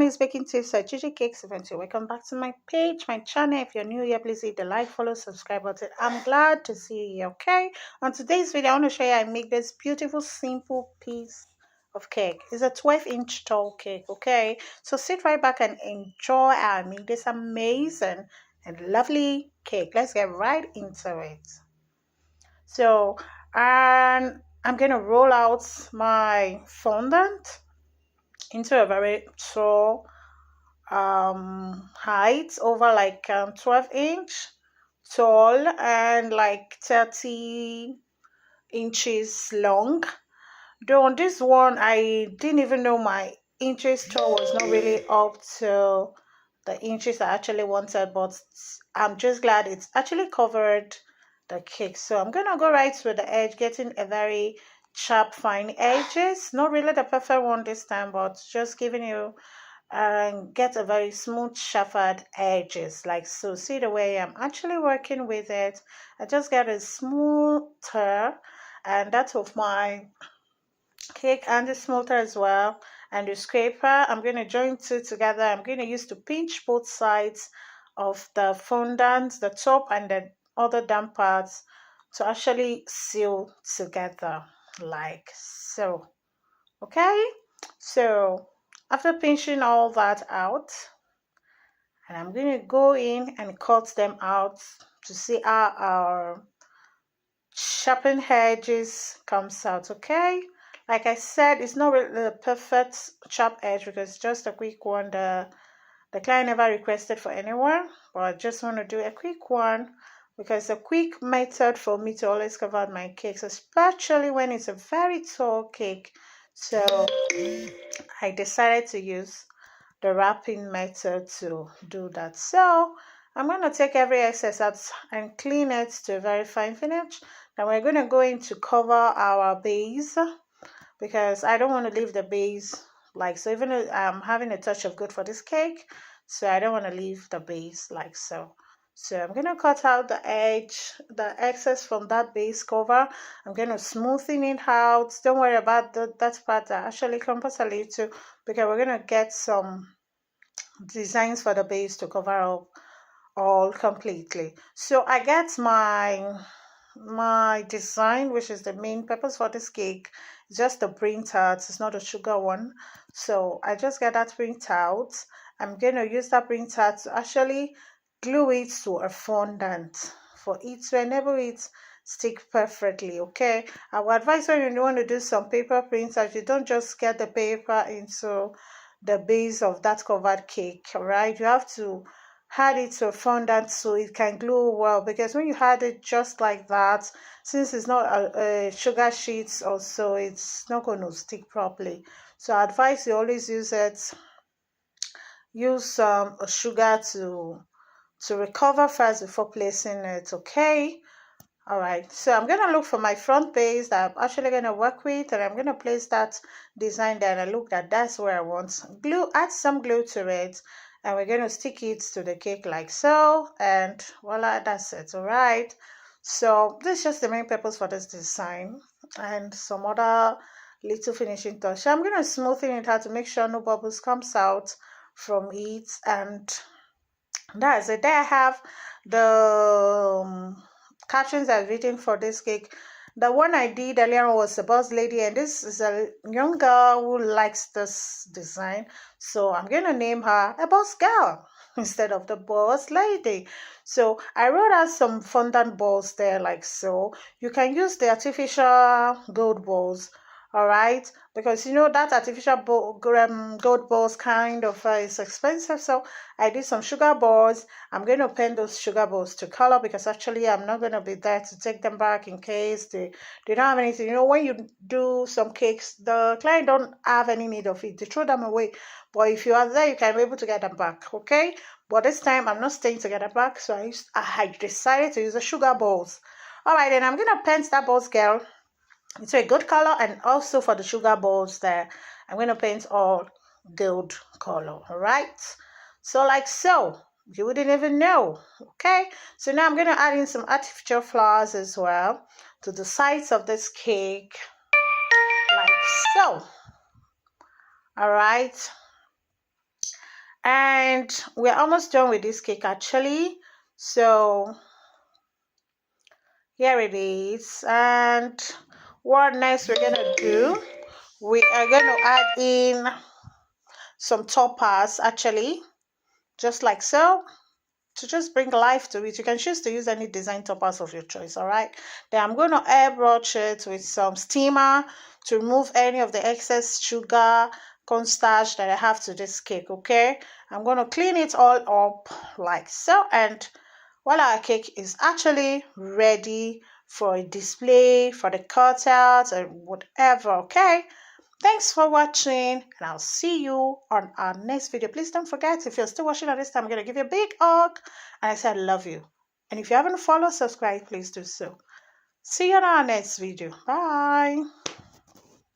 is Baking Tips at Gigi Cakes Event. Welcome back to my page, my channel. If you're new here, please hit the like, follow, subscribe button. I'm glad to see you here, okay? On today's video, I want to show you how I make this beautiful, simple piece of cake. It's a 12-inch tall cake, okay? So sit right back and enjoy how I make this amazing and lovely cake. Let's get right into it. So, and I'm going to roll out my fondant into a very tall height, over like 12-inch tall and like 30 inches long. Though on this one I didn't even know my inches tall was not really up to the inches I actually wanted, but I'm just glad it's actually covered the cake. So I'm gonna go right with the edge, getting a very sharp fine edges, not really the perfect one this time, but just giving you and get a very smooth sharpened edges like so. See the way I'm actually working with it. I just get a smoother, and that's of my cake and the smoother as well, and the scraper. I'm going to join two together. I'm going to use to pinch both sides of the fondant, the top and the other down parts, to actually seal together like so. Okay, so after pinching all that out, and I'm going to go in and cut them out to see how our sharpened edges comes out. Okay, like I said, it's not really the perfect sharp edge because it's just a quick one. The client never requested for anyone, but I just want to do a quick one because it's a quick method for me to always cover my cakes, especially when it's a very tall cake. So I decided to use the wrapping method to do that. So I'm going to take every excess out and clean it to a very fine finish. Then we're going to go in to cover our base because I don't want to leave the base like so. Even though I'm having a touch of good for this cake, so I don't want to leave the base like so. So I'm going to cut out the edge, the excess from that base cover. I'm going to smoothen it out. Don't worry about that part that actually comes a little, because we're going to get some designs for the base to cover up all completely. So I get my design, which is the main purpose for this cake. It's just a print out, it's not a sugar one. So I just get that print out. I'm going to use that print out to actually glue it to a fondant for it to enable it stick perfectly. Okay, I would advise when you want to do some paper prints that you don't just get the paper into the base of that covered cake, right? You have to add it to a fondant so it can glue well, because when you add it just like that, since it's not a sugar sheet also, it's not going to stick properly. So I advise you always use some sugar to recover first before placing it. Okay, all right, so I'm going to look for my front base that I'm actually going to work with, and I'm going to place that design there, and I look that that's where I want glue. Add some glue to it, and we're going to stick it to the cake like so, and voila, that's it. All right, so this is just the main purpose for this design, and some other little finishing touch. So I'm going to smoothen it out to make sure no bubbles comes out from it, and that's it. There I have the captions I've written for this cake. The one I did earlier was a boss lady, and this is a young girl who likes this design, so I'm gonna name her a boss girl instead of the boss lady. So I wrote out some fondant balls there like so. You can use the artificial gold balls, all right, because you know that artificial gold balls kind of is expensive. So I did some sugar balls. I'm going to paint those sugar balls to color, because actually I'm not going to be there to take them back in case they don't have anything. You know, when you do some cakes, the client don't have any need of it, they throw them away, but if you are there, you can be able to get them back. Okay, but this time I'm not staying to get them back, so I decided to use the sugar balls. All right, then I'm going to paint that balls girl into a good color, and also for the sugar balls there, I'm going to paint all gold color. All right, so like so, you wouldn't even know. Okay, so now I'm going to add in some artificial flowers as well to the sides of this cake like so. All right, And we're almost done with this cake actually. So here it is. And what next we're gonna do, we are gonna add in some toppers actually, just like so, to just bring life to it. You can choose to use any design toppers of your choice. All right, then I'm going to airbrush it with some steamer to remove any of the excess sugar, cornstarch that I have to this cake. Okay, I'm going to clean it all up like so, and while our cake is actually ready for a display, for the cutout or whatever. Okay, thanks for watching, and I'll see you on our next video. Please don't forget, if you're still watching at this time, I'm going to give you a big hug, and I said I love you. And if you haven't followed, subscribe, please do so. See you on our next video. Bye.